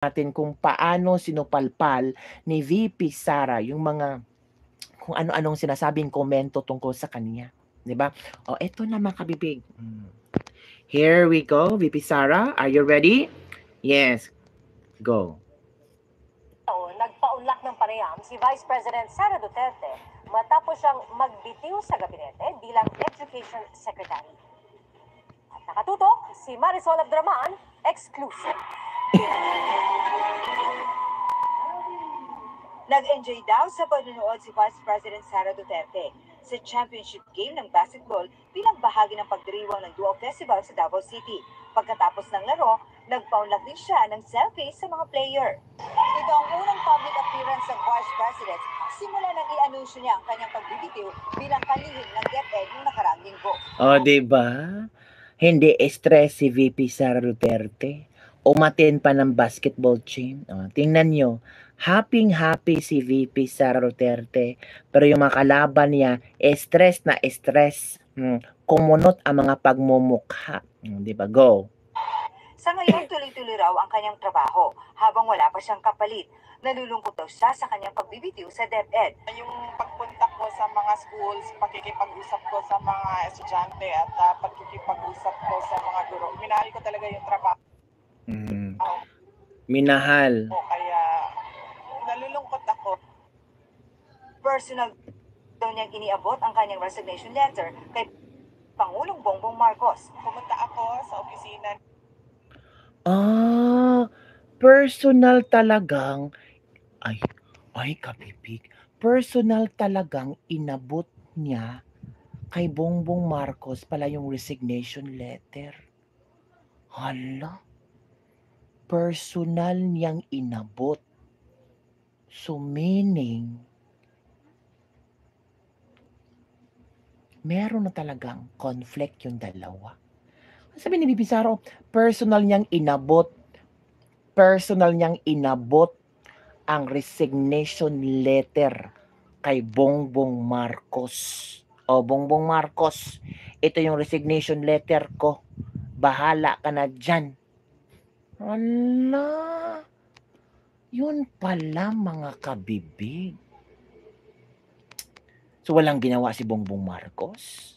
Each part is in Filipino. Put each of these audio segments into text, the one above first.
natin kung paano sinupalpal ni VP Sara yung mga kung ano-anong sinasabing komento tungkol sa kanya, 'di ba? O eto na mga kabibig. Here we go, VP Sara, are you ready? Yes, go. Nagpaunlak ng panayam si Vice President Sara Duterte matapos siyang magbitiw sa gabinete bilang Education Secretary. At nakatutok si Marisol Abdraman, exclusive. Nag-enjoy daw sa panonood si Vice President Sara Duterte sa championship game ng basketball bilang bahagi ng pagdiriwang ng Duo Festival sa Davao City. Pagkatapos ng laro, nagpaunlak din siya ng selfie sa mga player. Ito ang unang public appearance ng Vice President simula nang i-anunsyo niya ang kanyang pagbibitiw bilang kalihim ng DepEd noong nakaraang linggo. O, diba? Hindi stress si VP Sara Duterte. Umaten pa ng basketball team. O, tingnan nyo, happy si VP Sara Duterte. Pero yung mga kalaban niya, stress na stress. Kumunot ang mga pagmumukha. Diba? Go. Sa ngayon, tuloy-tuloy raw ang kanyang trabaho habang wala pa siyang kapalit. Nalulungkot daw siya sa kanyang pagbibitiw sa DepEd. Yung pagpunta ko sa mga schools, pakikipag-usap ko sa mga estudyante at pakikipag-usap ko sa mga guro. Minahal ko talaga yung trabaho. Minahal. Kaya nalulungkot ako. Personal daw niyang iniabot ang kanyang resignation letter kay Pangulong Bongbong Marcos. Pumunta ako sa opisina. Personal talagang, ay kapipig, personal talagang inabot niya kay Bongbong Marcos pala yung resignation letter. Hala, personal niyang inabot. So meaning, meron na talagang conflict yung dalawa. Sabi ni Bibi Sara, personal niyang inabot ang resignation letter kay Bongbong Marcos. O, Bongbong Marcos, ito yung resignation letter ko. Bahala ka na dyan. Ala, yun pala mga kabibig. So, walang ginawa si Bongbong Marcos?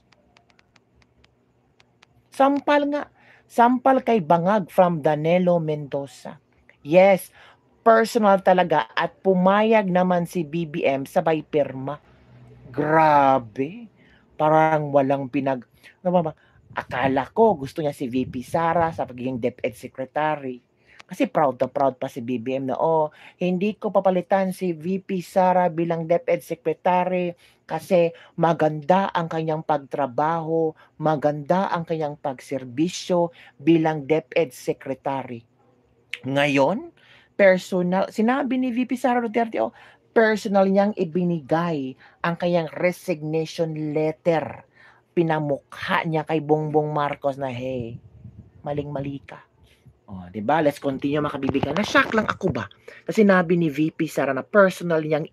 Sampal kay Bangag from Danilo Mendoza. Yes, personal talaga at pumayag naman si BBM sabay pirma. Grabe. Parang walang akala ko gusto niya si VP Sara sa pagiging DepEd Secretary. Kasi proud na proud pa si BBM na, hindi ko papalitan si VP Sara bilang DepEd Secretary kasi maganda ang kanyang pagtrabaho, maganda ang kanyang pagserbisyo bilang DepEd Secretary. Ngayon, personal, sinabi ni VP Sara Duterte, personal niyang ibinigay ang kanyang resignation letter. Pinamukha niya kay Bongbong Marcos na, hey, maling-mali ka. Diba? Let's continue mga kabibigan. Na-shock lang ako ba? Kasi sinabi ni VP Sara na personal niyang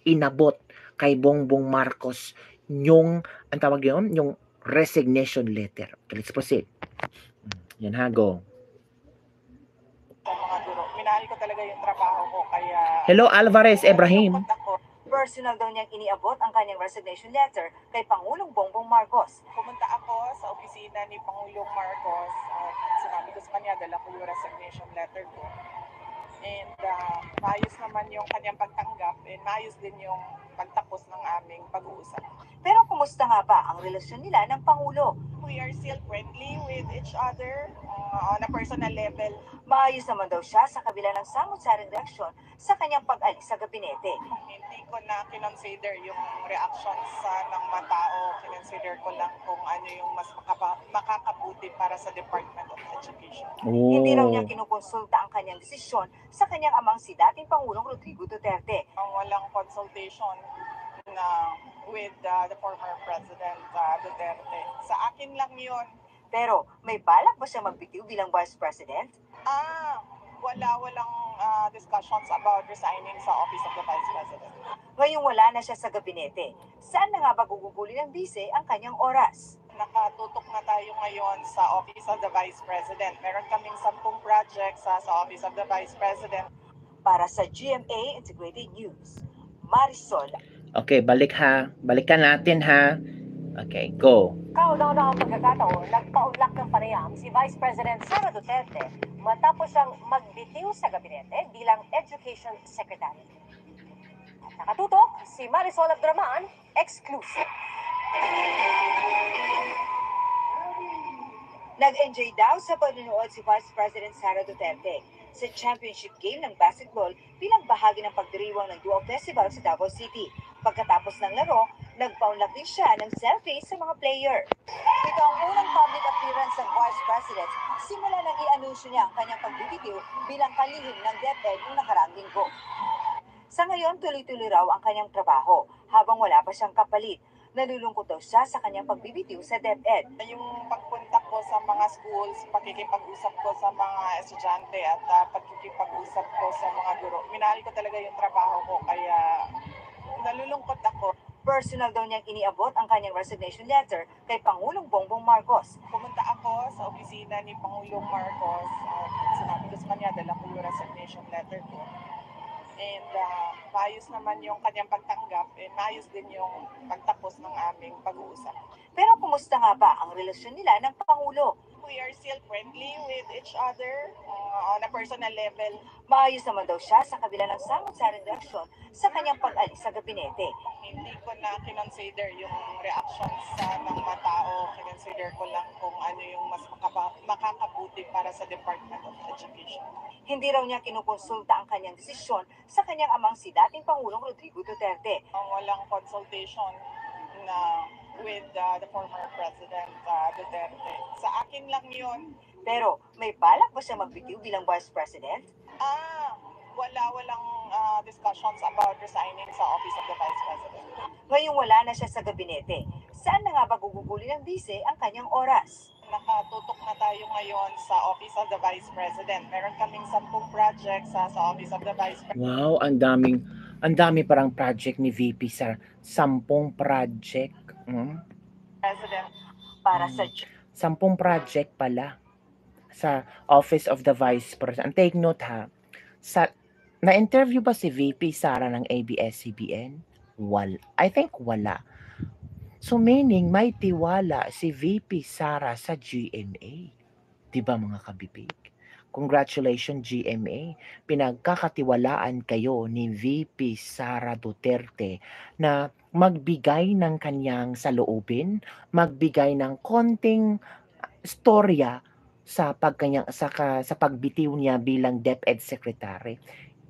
inabot kay Bongbong Marcos yung, ang tawag yun, yung resignation letter. Okay, let's proceed. Yan ha, go. Sa mga guro. Minahal ko talaga yung trabaho ko. Kaya Hello, Alvarez Ibrahim. Personal daw niyang iniabot ang kanyang resignation letter kay Pangulong Bongbong Marcos. Pumunta ako sa opisina ni Pangulong Marcos at sinabi ko sa kanya, dala ko yung resignation letter ko. And maayos naman yung kanyang pagtanggap and maayos din yung pagtapos ng aming pag-uusap. Pero kumusta nga ba ang relasyon nila ng Pangulo? We are still friendly with each other on a personal level. Maayos naman daw siya sa kabila ng samot-saring reaksyon sa kanyang pag-alis sa gabinete. Hindi ko na kinonsider yung reactions ng mga tao. Kinonsider ko lang kung ano yung mas makakabuti para sa Department of Education. Hindi raw niya kinukonsulta ang kanyang desisyon sa kanyang amang si dating Pangulong Rodrigo Duterte. Walang consultation with the former President Duterte. Sa akin lang yun. Pero may balak ba siya magbitiw bilang Vice President? Walang discussions about resigning sa Office of the Vice President. Ngayong wala na siya sa gabinete, saan na nga ba gugugulin ng bise ang kanyang oras? nakatutok na tayo ngayon sa Office of the Vice President. Meron kaming 10 projects sa Office of the Vice President. Para sa GMA Integrated News, Marisol. Okay, balikan natin ha. Okay, go. Kauna-una ang pagkakataon, nagpaunlak ng panayam si Vice President Sara Duterte matapos siyang magbitiw sa gabinete bilang Education Secretary. At nakatutok si Marisol Abdraman, exclusive. Nag-enjoy daw sa panonood si Vice President Sara Duterte sa championship game ng basketball bilang bahagi ng pagdiriwang ng Duo Festival sa Davao City. Pagkatapos ng laro, nagpaunlak din siya ng selfie sa mga player. Ito ang unang public appearance ng Vice President simula nang i-anunsyo niya ang kanyang pagbibitiw bilang kalihim ng DepEd noong nakaraang linggo. Sa ngayon, tuloy-tuloy raw ang kanyang trabaho habang wala pa siyang kapalit. Nalulungkot daw siya sa kanyang pagbibitiw sa DepEd. Yung pagpunta ko sa mga schools, pakikipag-usap ko sa mga estudyante at pagkikipag-usap ko sa mga guro. Minahal ko talaga yung trabaho ko kaya nalulungkot ako. Personal daw niyang iniabot ang kanyang resignation letter kay Pangulong Bongbong Marcos. Pumunta ako sa opisina ni Pangulong Marcos at sinabi ko sa kanya, dala ko yung resignation letter ko. And maayos naman yung kanyang pagtanggap and maayos din yung pagtapos ng aming pag-uusap. Pero kumusta nga ba ang relasyon nila ng Pangulo? We are still friendly with each other on a personal level. Maayos naman daw siya sa kabila ng samot-saring reaksyon sa kanyang pag-alis sa gabinete. Hindi ko na kinonsider yung reactions ng mga tao. Kinonsider ko lang kung ano yung mas makakabuti para sa Department of Education. Hindi raw niya kinukonsulta ang kanyang desisyon sa kanyang amang si dating Pangulong Rodrigo Duterte. Walang consultation na with the former President Duterte. Sa akin lang yun. Pero may balak ba siya magbitiw bilang Vice President? Walang discussions about resigning sa Office of the Vice President. Ngayong wala na siya sa gabinete, saan na nga ba gugugulin ng bise ang kanyang oras? Nakatutok na tayo ngayon sa Office of the Vice President. Meron kaming 10 projects sa Office of the Vice President. Wow, ang dami parang project ni VP sa 10 project. President. Para sa 10 project pala sa Office of the Vice President. Take note ha. Na-interview ba si VP Sara ng ABS-CBN? I think wala. So meaning may tiwala si VP Sara sa GMA. 'Di ba mga kabibig? Congratulations GMA. Pinagkakatiwalaan kayo ni VP Sara Duterte na magbigay ng kanyang saloobin, magbigay ng konting storya sa pagbitiw niya bilang DepEd Secretary.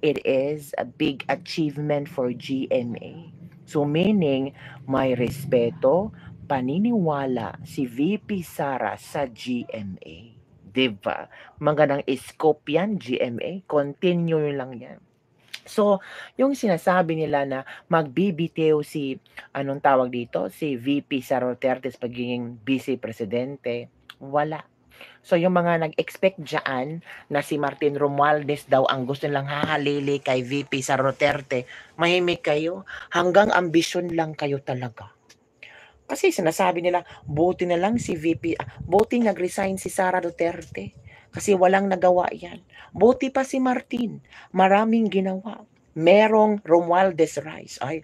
It is a big achievement for GMA. So meaning may respeto, paniniwala si VP Sara sa GMA. Diba? Magandang scope yan, GMA. Continue lang yan. So, yung sinasabi nila na magbibitiw si, anong tawag dito? Si VP Sara Duterte sa pagiging vice presidente, wala. So, yung mga nag-expect dyan na si Martin Romualdez daw ang gusto nilang hahalili kay VP Sara Duterte, mahimik kayo. Hanggang ambisyon lang kayo talaga. Kasi sinasabi nila, buti na lang si VP, buti nag-resign si Sara Duterte. Kasi walang nagawa yan. Buti pa si Martin, maraming ginawa. Merong Romualdez Rice. Ay,